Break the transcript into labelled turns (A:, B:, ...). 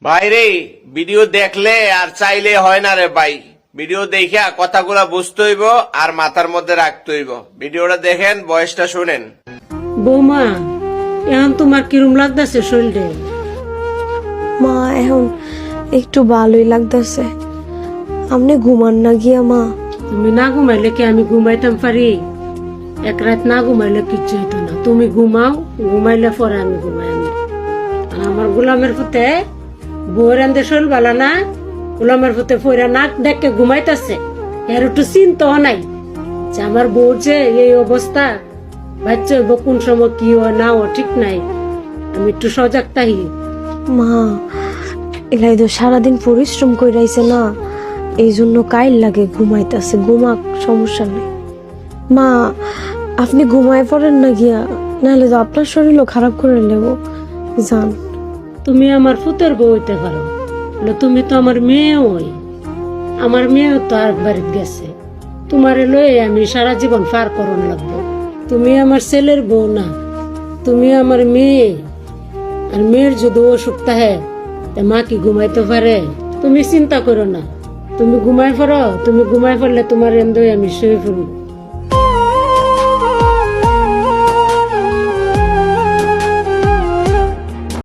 A: ভাইরে, ভিডিও দেখলে আর চাইলে হয় না রে ভাই। ভিডিও দেখা কথাগুলা বুঝতে হইব আর মাথার মধ্যে রাখতে হইব। ভিডিওটা দেখেন, বয়সটা শুনেন।
B: বৌমা, এখন তোমার কিরম লাগতেছে শরীরে?
C: মা এখন একটু ভালোই লাগতেছে। আপনি ঘুমান না গিয়া মা?
B: তুমি না ঘুমাইলে কি আমি ঘুমাইতাম পারি? এক রাত না ঘুমাইলে কিচ্ছু হইতো না। তুমি ঘুমাও, ঘুমাইলে পরে আমি ঘুমাই। আর আমার গোলামের ফুতে বউর আন্দে শরীর ভালো না, গোলামের ফুতে ফইরা নাক ডেকে ঘুমাইতেছে। এর একটু চিন্তাও নাই যে আমার বউর যে এই অবস্থা, বাচ্চা হইব কোন সময় কি হয় না ও ঠিক নাই। আমি একটু সজাগ থাকি।
C: মা এলাই তো সারাদিন পরিশ্রম কইরাইছে না, এই জন্য কাইল লাগে ঘুমাইতেছে। ঘুমাক, সমস্যা নেই। মা আপনি ঘুমায় পড়েন না গিয়া, নাহলে তো আপনার শরীরও খারাপ করে নেব। যান।
B: তুমি আমার ফুতের বউ হইতে পারো, তুমি তো আমার মেয়ে হই। আমার মেয়েও তো আর বাড়িতে গেছে। তোমারে লয়ে আমি সারা জীবন পার করন লাগবো। তুমি আমার ছেলের বউ না, তুমি আমার মেয়ে। আর মেয়ের যদি অসুখ থাকে, মা কি ঘুমাইতে পারে? তুমি চিন্তা করো না, তুমি ঘুমাই পড়ো। তুমি ঘুমাই পড়লে তোমার এন্দই আমি শুয়ে পড়বো।